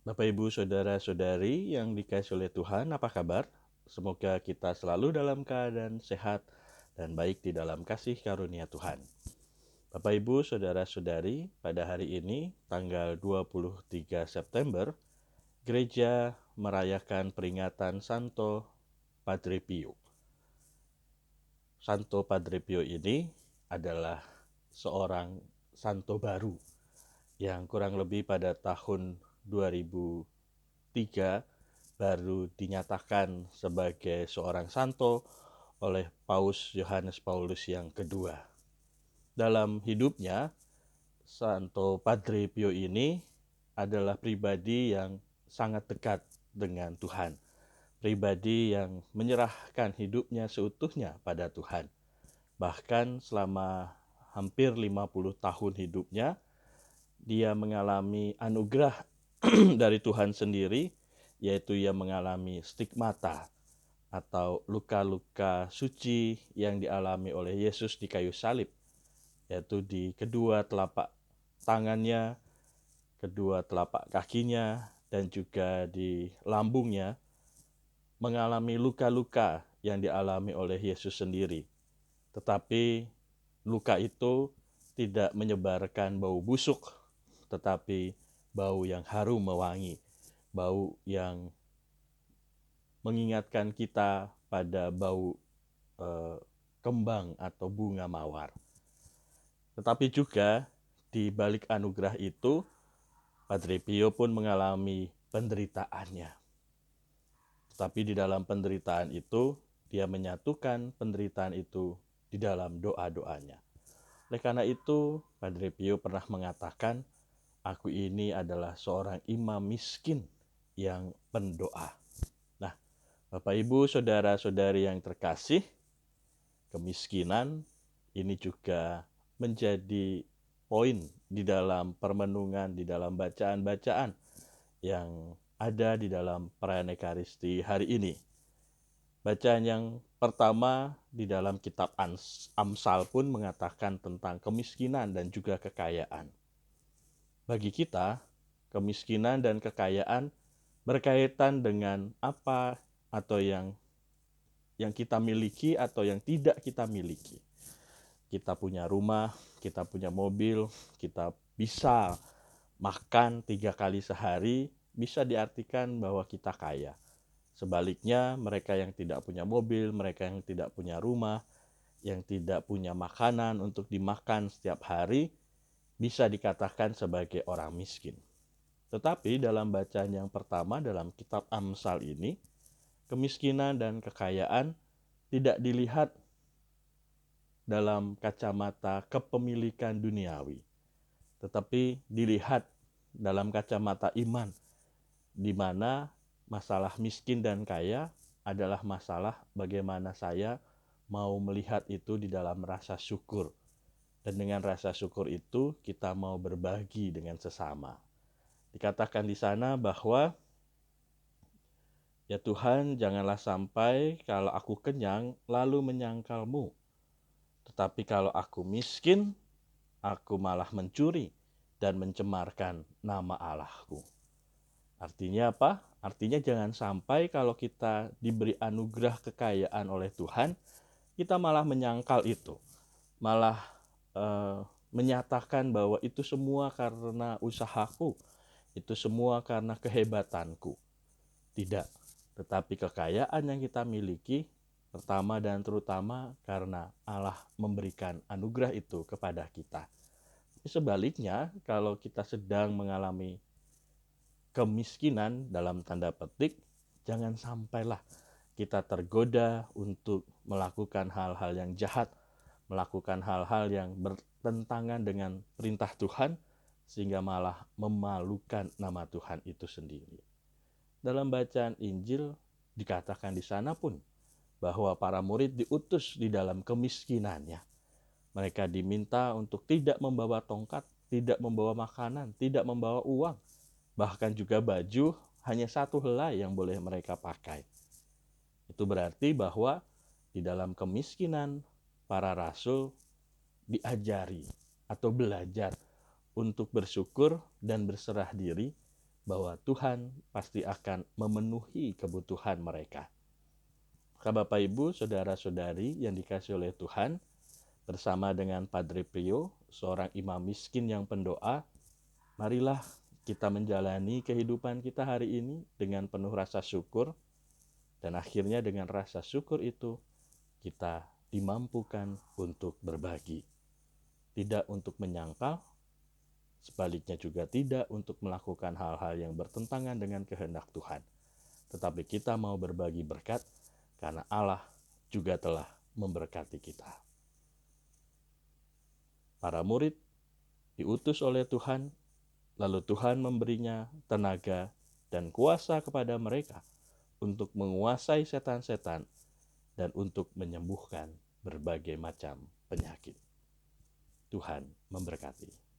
Bapak, Ibu, Saudara-saudari yang dikasihi oleh Tuhan, apa kabar? Semoga kita selalu dalam keadaan sehat dan baik di dalam kasih karunia Tuhan. Bapak, Ibu, Saudara-saudari, pada hari ini, tanggal 23 September, gereja merayakan peringatan Santo Padre Pio. Santo Padre Pio ini adalah seorang santo baru yang kurang lebih pada tahun 2003 baru dinyatakan sebagai seorang santo oleh Paus Yohanes Paulus yang kedua. Dalam hidupnya, Santo Padre Pio ini adalah pribadi yang sangat dekat dengan Tuhan. Pribadi yang menyerahkan hidupnya seutuhnya pada Tuhan. Bahkan selama hampir 50 tahun hidupnya, dia mengalami anugerah dari Tuhan sendiri, yaitu ia mengalami stigmata atau luka-luka suci yang dialami oleh Yesus di kayu salib, yaitu di kedua telapak tangannya, kedua telapak kakinya, dan juga di lambungnya, mengalami luka-luka yang dialami oleh Yesus sendiri. Tetapi luka itu tidak menyebarkan bau busuk, tetapi bau yang harum mewangi, bau yang mengingatkan kita pada bau kembang atau bunga mawar. Tetapi juga di balik anugerah itu, Padre Pio pun mengalami penderitaannya. Tetapi di dalam penderitaan itu, dia menyatukan penderitaan itu di dalam doa-doanya. Oleh karena itu, Padre Pio pernah mengatakan, aku ini adalah seorang imam miskin yang pendoa. Nah, Bapak, Ibu, Saudara-saudari yang terkasih, kemiskinan ini juga menjadi poin di dalam permenungan, di dalam bacaan-bacaan yang ada di dalam perayaan Ekaristi hari ini. Bacaan yang pertama di dalam kitab Amsal pun mengatakan tentang kemiskinan dan juga kekayaan. Bagi kita, kemiskinan dan kekayaan berkaitan dengan apa atau yang kita miliki atau yang tidak kita miliki. Kita punya rumah, kita punya mobil, kita bisa makan 3 kali sehari, bisa diartikan bahwa kita kaya. Sebaliknya, mereka yang tidak punya mobil, mereka yang tidak punya rumah, yang tidak punya makanan untuk dimakan setiap hari, bisa dikatakan sebagai orang miskin. Tetapi dalam bacaan yang pertama dalam kitab Amsal ini, kemiskinan dan kekayaan tidak dilihat dalam kacamata kepemilikan duniawi, tetapi dilihat dalam kacamata iman, di mana masalah miskin dan kaya adalah masalah bagaimana saya mau melihat itu di dalam rasa syukur. Dan dengan rasa syukur itu kita mau berbagi dengan sesama. Dikatakan di sana bahwa, ya Tuhan, janganlah sampai kalau aku kenyang lalu menyangkalmu. Tetapi kalau aku miskin, aku malah mencuri dan mencemarkan nama Allahku. Artinya apa? Artinya jangan sampai kalau kita diberi anugerah kekayaan oleh Tuhan, kita malah menyangkal itu. Malah menyatakan bahwa itu semua karena usahaku, itu semua karena kehebatanku. Tidak. Tetapi kekayaan yang kita miliki pertama dan terutama karena Allah memberikan anugerah itu kepada kita. Sebaliknya, kalau kita sedang mengalami kemiskinan dalam tanda petik, jangan sampailah kita tergoda untuk melakukan hal-hal yang jahat, melakukan hal-hal yang bertentangan dengan perintah Tuhan, sehingga malah memalukan nama Tuhan itu sendiri. Dalam bacaan Injil dikatakan di sana pun bahwa para murid diutus di dalam kemiskinannya. Mereka diminta untuk tidak membawa tongkat, tidak membawa makanan, tidak membawa uang, bahkan juga baju hanya satu helai yang boleh mereka pakai. Itu berarti bahwa di dalam kemiskinan para rasul diajari atau belajar untuk bersyukur dan berserah diri bahwa Tuhan pasti akan memenuhi kebutuhan mereka. Maka Bapak Ibu, saudara-saudari yang dikasihi oleh Tuhan, bersama dengan Padre Pio, seorang imam miskin yang pendoa, marilah kita menjalani kehidupan kita hari ini dengan penuh rasa syukur, dan akhirnya dengan rasa syukur itu kita dimampukan untuk berbagi. Tidak untuk menyangkal, sebaliknya juga tidak untuk melakukan hal-hal yang bertentangan dengan kehendak Tuhan. Tetapi kita mau berbagi berkat karena Allah juga telah memberkati kita. Para murid diutus oleh Tuhan, lalu Tuhan memberinya tenaga dan kuasa kepada mereka untuk menguasai setan-setan dan untuk menyembuhkan berbagai macam penyakit. Tuhan memberkati.